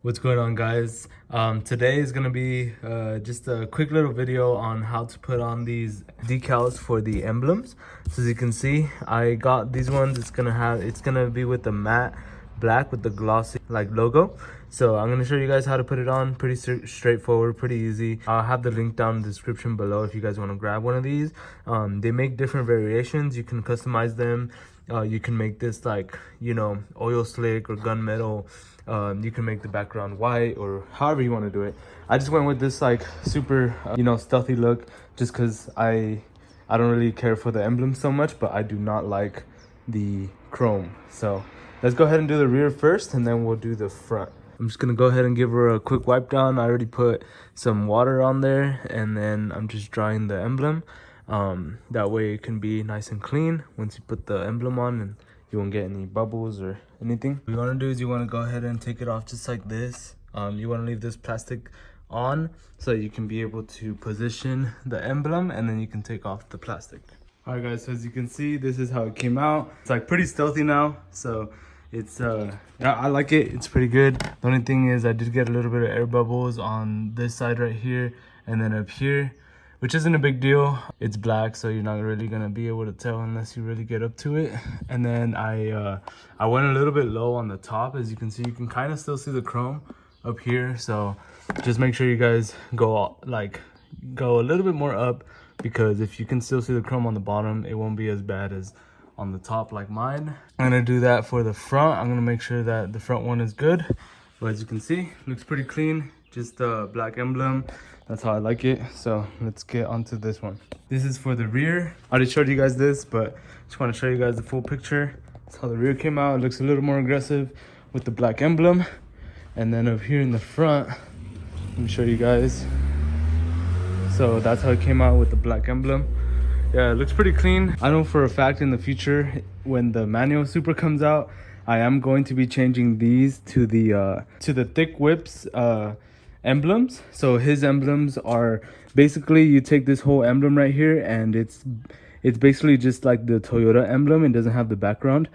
What's going on, guys? Today is gonna be just a quick little video on how to put on these decals for the emblems. So as you can see, I got these ones. It's gonna be with the matte black with the glossy like logo. So I'm gonna show you guys how to put it on. Pretty straightforward, pretty easy. I'll have the link down in the description below if you guys want to grab one of these. They make different variations. You can customize them. You can make this like, you know, oil slick or gunmetal. You can make the background white or however you want to do it. I just went with this like super, you know, stealthy look just because I don't really care for the emblem so much, but I do not like the chrome. So let's go ahead and do the rear first and then we'll do the front. I'm just gonna go ahead and give her a quick wipe down. I already put some water on there and then I'm just drying the emblem. That way it can be nice and clean once you put the emblem on, and you won't get any bubbles or anything. What you want to do is you want to go ahead and take it off just like this. You want to leave this plastic on so you can be able to position the emblem, and then you can take off the plastic. All right, guys, so as you can see, this is how it came out. It's like pretty stealthy now, so it's I like it. It's pretty good. The only thing is I did get a little bit of air bubbles on this side right here and then up here, which isn't a big deal. It's black, so you're not really gonna be able to tell unless you really get up to it. And then I went a little bit low on the top. As you can see, you can kind of still see the chrome up here. So just make sure you guys go a little bit more up, because if you can still see the chrome on the bottom, it won't be as bad as on the top like mine. I'm gonna do that for the front. I'm gonna make sure that the front one is good. But as you can see, looks pretty clean. Just a black emblem. That's how I like it. So let's get onto this one. This is for the rear. I already showed you guys this, but just want to show you guys the full picture. That's how the rear came out. It looks a little more aggressive with the black emblem. And then up here in the front, let me show you guys. So that's how it came out with the black emblem. Yeah, it looks pretty clean. I know for a fact in the future, when the manual Supra comes out, I am going to be changing these to the thick whips emblems. So his emblems are basically, you take this whole emblem right here and it's basically just like the Toyota emblem. It doesn't have the background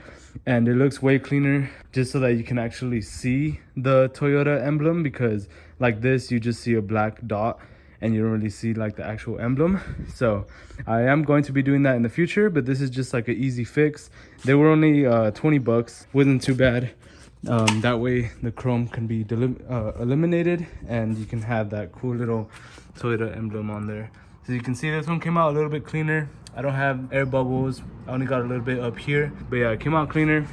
and it looks way cleaner, just so that you can actually see the Toyota emblem, because like this you just see a black dot and you don't really see like the actual emblem. So I am going to be doing that in the future, but this is just like an easy fix. They were only 20 bucks, wasn't too bad. That way the chrome can be eliminated and you can have that cool little Toyota emblem on there. So you can see this one came out a little bit cleaner. I don't have air bubbles. I only got a little bit up here, but yeah, it came out cleaner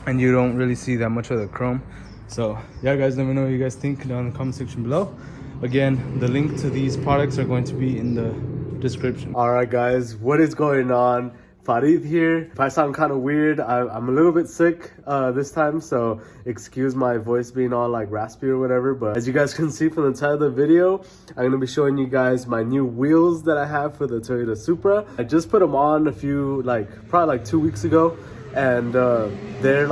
and you don't really see that much of the chrome. So yeah, guys, let me know what you guys think down in the comment section below. Again, the link to these products are going to be in the description. All right, guys, what is going on? Farid here. If I sound kind of weird, I'm a little bit sick this time, so excuse my voice being all like raspy or whatever. But as you guys can see from the title of the video, I'm gonna be showing you guys my new wheels that I have for the Toyota Supra. I just put them on probably 2 weeks ago, and they're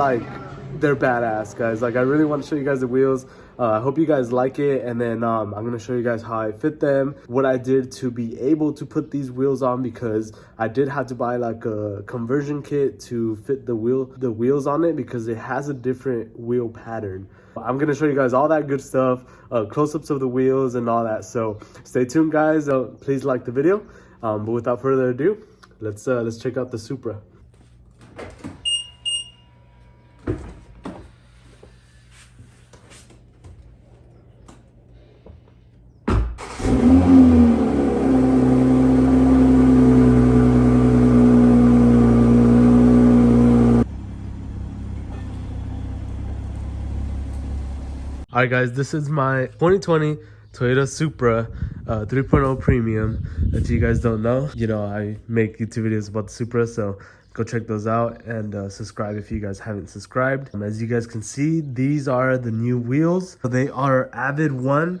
badass, guys. Like, I really want to show you guys the wheels. I hope you guys like it, and then I'm gonna show you guys how I fit them, what I did to be able to put these wheels on, because I did have to buy like a conversion kit to fit the wheels on it, because it has a different wheel pattern. I'm gonna show you guys all that good stuff, close-ups of the wheels and all that. So stay tuned, guys. Please like the video. But without further ado, let's check out the Supra. All right, guys, this is my 2020 Toyota Supra 3.0 Premium. If you guys don't know, you know, I make YouTube videos about the Supra, so go check those out and subscribe if you guys haven't subscribed. As you guys can see, these are the new wheels. They are AVID1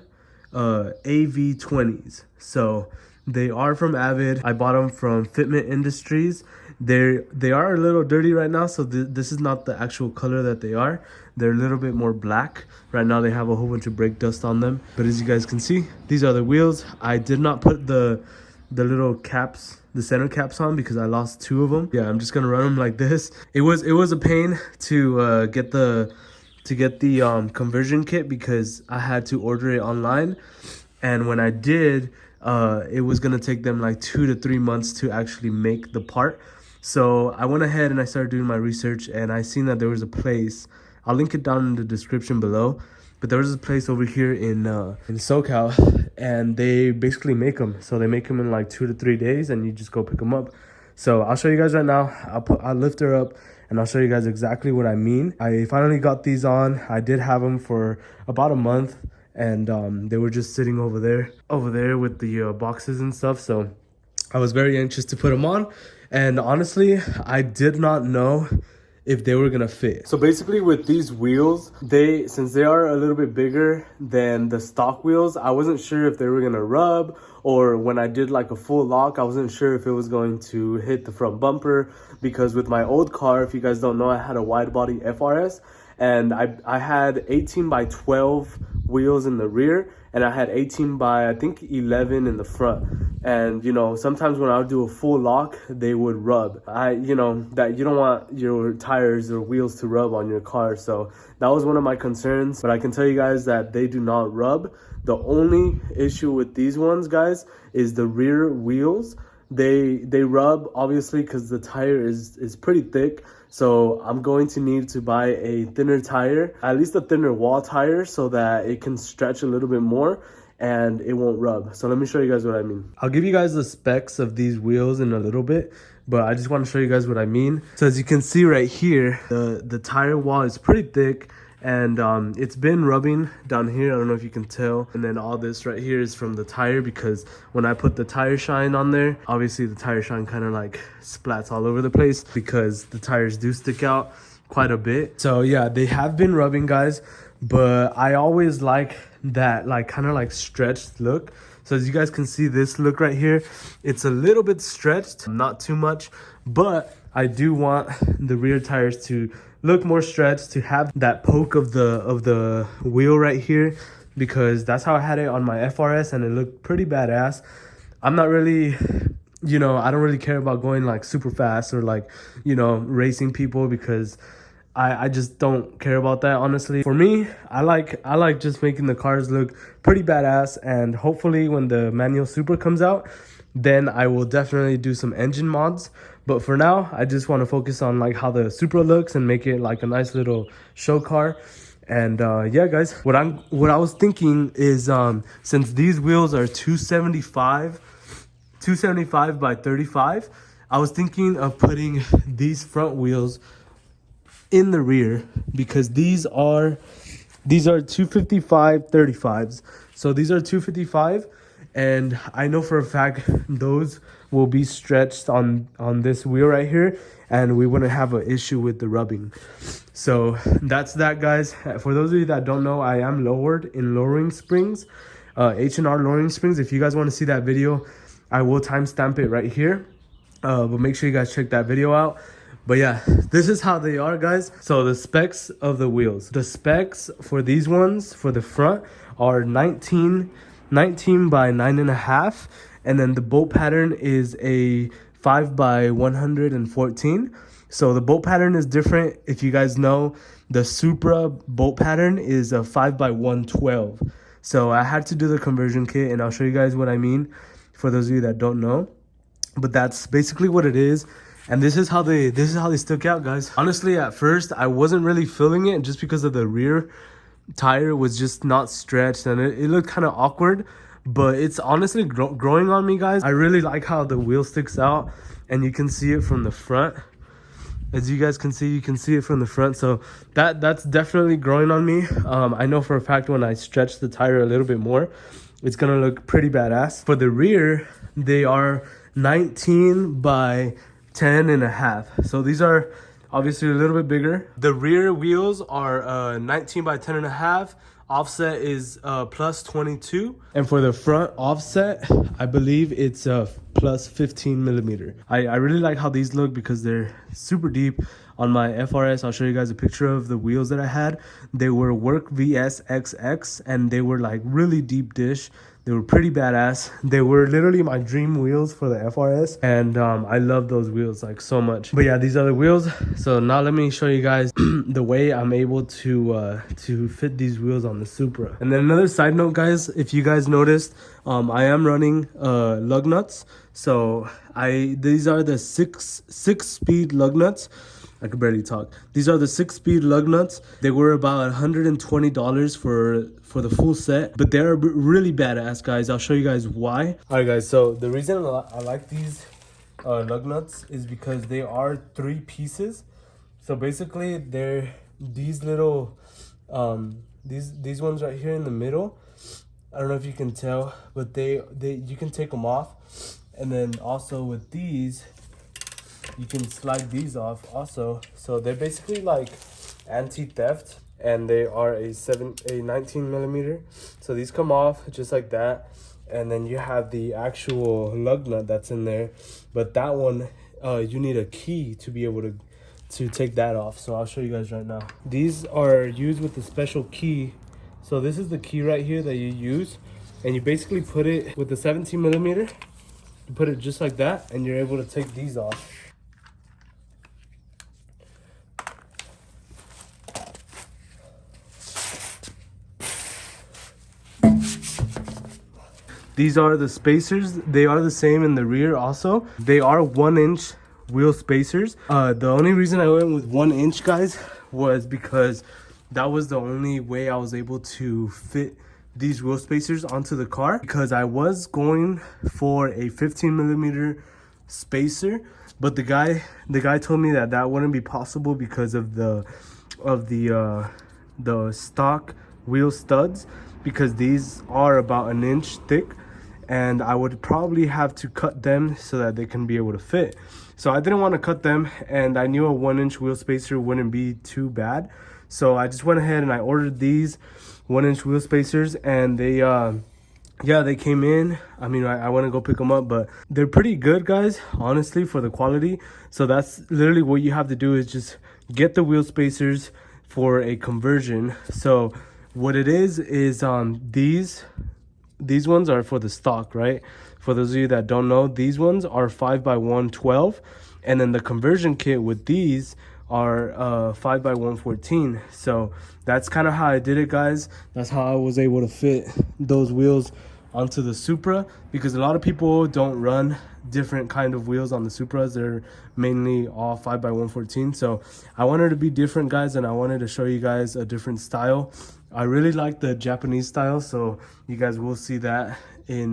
AV20s. So they are from Avid. I bought them from Fitment Industries. They are a little dirty right now, so this is not the actual color that they are. They're a little bit more black. Right now they have a whole bunch of brake dust on them. But as you guys can see, these are the wheels. I did not put the little caps, the center caps on, because I lost 2 of them. Yeah, I'm just gonna run them like this. It was a pain to get the to get the conversion kit because I had to order it online, and when I did, it was gonna take them like 2 to 3 months to actually make the part. So I went ahead and I started doing my research, and I seen that there was a place. I'll link it down in the description below. But there was a place over here in SoCal, and they basically make them. So they make them in like 2 to 3 days, and you just go pick them up. So I'll show you guys right now. I'll lift her up, and I'll show you guys exactly what I mean. I finally got these on. I did have them for about a month, and they were just sitting over there with the boxes and stuff. So I was very anxious to put them on, and honestly, I did not know if they were gonna fit. So basically with these wheels, since they are a little bit bigger than the stock wheels, I wasn't sure if they were gonna rub, or when I did like a full lock, I wasn't sure if it was going to hit the front bumper, because with my old car, if you guys don't know, I had a wide body FRS, and I had 18 by 12 wheels in the rear, and I had 18 by I think 11 in the front. And you know, sometimes when I would do a full lock, they would rub. You know that you don't want your tires or wheels to rub on your car, so that was one of my concerns. But I can tell you guys that they do not rub. The only issue with these ones, guys, is the rear wheels. They rub, obviously, because the tire is pretty thick. So I'm going to need to buy a thinner tire, at least a thinner wall tire, so that it can stretch a little bit more and it won't rub. So let me show you guys what I mean. I'll give you guys the specs of these wheels in a little bit, but I just want to show you guys what I mean. So as you can see right here, the tire wall is pretty thick, and it's been rubbing down here. I don't know if you can tell. And then all this right here is from the tire, because when I put the tire shine on there, obviously the tire shine kind of like splats all over the place because the tires do stick out quite a bit. So yeah, they have been rubbing, guys, but I always like that like kind of like stretched look. So as you guys can see, this look right here, it's a little bit stretched, not too much, but I do want the rear tires to look more stretched, to have that poke of the wheel right here, because that's how I had it on my FRS, and it looked pretty badass. I'm not really, you know, I don't really care about going like super fast or like, you know, racing people, because I just don't care about that, honestly. For me, I like just making the cars look pretty badass, and hopefully when the manual Supra comes out, then I will definitely do some engine mods. But for now, I just want to focus on like how the Supra looks and make it like a nice little show car. And yeah, guys, what I was thinking is, since these wheels are 275 by 35, I was thinking of putting these front wheels in the rear, because these are 255 35s. So these are 255, and I know for a fact those will be stretched on this wheel right here, and we wouldn't have an issue with the rubbing. So that's that, guys. For those of you that don't know, I am lowered in lowering springs, H&R lowering springs. If you guys want to see that video, I will timestamp it right here, but make sure you guys check that video out. But yeah, this is how they are, guys. So the specs of the wheels. The specs for these ones, for the front, are 19 by 9.5. And then the bolt pattern is a 5 by 114. So the bolt pattern is different. If you guys know, the Supra bolt pattern is a 5 by 112. So I had to do the conversion kit, and I'll show you guys what I mean for those of you that don't know. But that's basically what it is. And this is how they stuck out, guys. Honestly, at first I wasn't really feeling it, just because of the rear tire was just not stretched, and it looked kind of awkward. But it's honestly growing on me, guys. I really like how the wheel sticks out, and you can see it from the front. As you guys can see, you can see it from the front. So that's definitely growing on me. I know for a fact when I stretch the tire a little bit more, it's gonna look pretty badass. For the rear, they are 19 by 10.5. So these are obviously a little bit bigger. The rear wheels are 19 by 10.5. Offset is plus 22. And for the front offset, I believe it's plus 15 millimeter. I really like how these look, because they're super deep. On my FRS, I'll show you guys a picture of the wheels that I had. They were Work VS XX, and they were like really deep dish. They were pretty badass. They were literally my dream wheels for the FRS, and I love those wheels like so much. But yeah, these are the wheels. So now let me show you guys the way I'm able to fit these wheels on the Supra. And then another side note, guys, if you guys noticed, I am running lug nuts. So these are the six speed lug nuts. I could barely talk. These are the 6-speed lug nuts. They were about $120 for the full set, but they're really badass, guys. I'll show you guys why. All right, guys. So the reason I like these lug nuts is because they are 3 pieces. So basically, they're these little these ones right here in the middle. I don't know if you can tell, but you can take them off, and then also with these, you can slide these off also. So they're basically like anti-theft, and they are a 19 millimeter. So these come off just like that, and then you have the actual lug nut that's in there. But that one, you need a key to be able to take that off. So I'll show you guys right now. These are used with a special key. So this is the key right here that you use, and you basically put it with the 17 millimeter. You put it just like that, and you're able to take these off. These are the spacers. They are the same in the rear also. They are 1-inch wheel spacers. The only reason I went with 1 inch, guys, was because that was the only way I was able to fit these wheel spacers onto the car, because I was going for a 15 millimeter spacer, but the guy told me that wouldn't be possible because of the stock wheel studs, because these are about 1 inch thick, and I would probably have to cut them so that they can be able to fit. So I didn't want to cut them, and I knew a 1-inch wheel spacer wouldn't be too bad. So I just went ahead and I ordered these 1-inch wheel spacers, and they came in. I mean, I want to go pick them up, but they're pretty good, guys, honestly, for the quality. So that's literally what you have to do, is just get the wheel spacers for a conversion. So what it is these ones are for the stock, right? For those of you that don't know, these ones are 5x112, and then the conversion kit with these are 5x114. So that's kind of how I did it, guys. That's how I was able to fit those wheels onto the Supra, because a lot of people don't run different kind of wheels on the Supras. They're mainly all 5x114. So I wanted to be different, guys, and I wanted to show you guys a different style. I really like the Japanese style, so you guys will see that in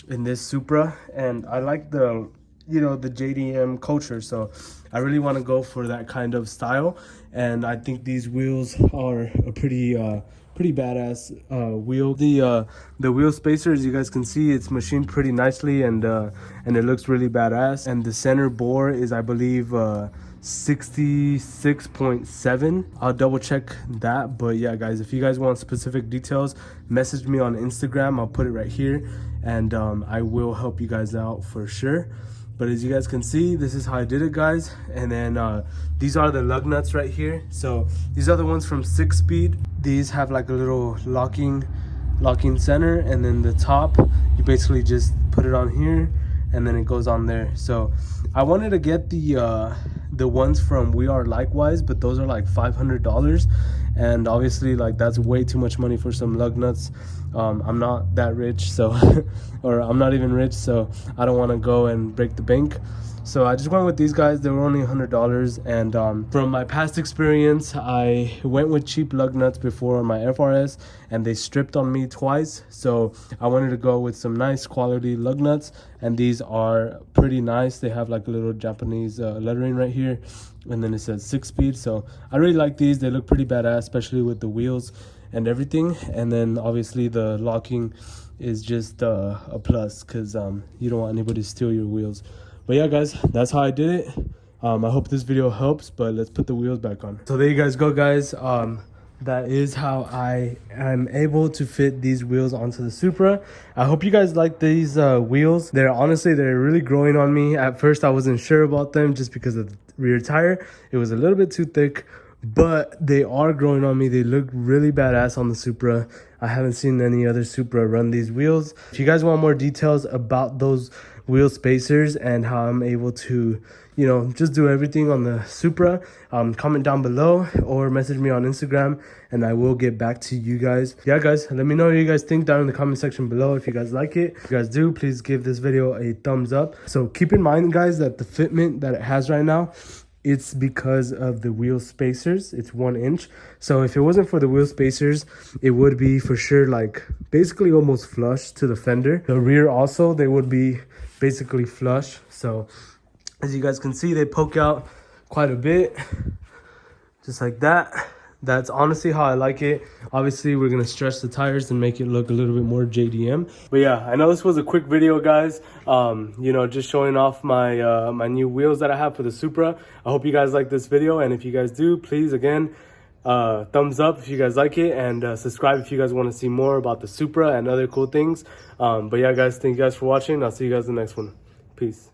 this Supra. And I like the JDM culture, so I really want to go for that kind of style. And I think these wheels are a pretty badass wheel. The wheel spacers, you guys can see, it's machined pretty nicely, and it looks really badass. And the center bore is, I believe, 66.7. I'll double check that. But yeah, guys, if you guys want specific details, message me on Instagram. I'll put it right here, and I will help you guys out for sure. But as you guys can see, this is how I did it, guys. And then these are the lug nuts right here. So these are the ones from 6-speed. These have like a little locking center, and then the top, you basically just put it on here, and then it goes on there. So I wanted to get the ones from We Are Likewise, but those are like $500, and obviously, like, that's way too much money for some lug nuts. I'm not that rich, so or I'm not even rich, so I don't want to go and break the bank. So I just went with these guys. They were only $100, and from my past experience, I went with cheap lug nuts before on my FRS, and they stripped on me twice. So I wanted to go with some nice quality lug nuts, and these are pretty nice. They have like a little Japanese lettering right here, and then it says 6-speed. So I really like these. They look pretty badass, especially with the wheels and everything. And then obviously the locking is just a plus, because you don't want anybody to steal your wheels. But yeah, guys, that's how I did it. I hope this video helps, but let's put the wheels back on. So there you guys go, guys. That is how I am able to fit these wheels onto the Supra. I hope you guys like these wheels. They're really growing on me. At first, I wasn't sure about them just because of the rear tire. It was a little bit too thick, but they are growing on me. They look really badass on the Supra. I haven't seen any other Supra run these wheels. If you guys want more details about those wheel spacers and how I'm able to, you know, just do everything on the Supra, comment down below or message me on Instagram and I will get back to you guys. Yeah guys, let me know what you guys think down in the comment section below. If you guys like it, if you guys do, please give this video a thumbs up. So keep in mind guys that the fitment that it has right now, it's because of the wheel spacers. It's 1 inch. So if it wasn't for the wheel spacers, it would be for sure like basically almost flush to the fender. The rear also, they would be basically flush. So as you guys can see, they poke out quite a bit, just like that. That's honestly how I like it. Obviously, we're gonna stretch the tires and make it look a little bit more JDM. But yeah, I know this was a quick video, guys. You know, just showing off my my new wheels that I have for the Supra. I hope you guys like this video, and if you guys do, please again, thumbs up if you guys like it, and subscribe if you guys want to see more about the Supra and other cool things. But yeah, guys, thank you guys for watching. I'll see you guys in the next one. Peace.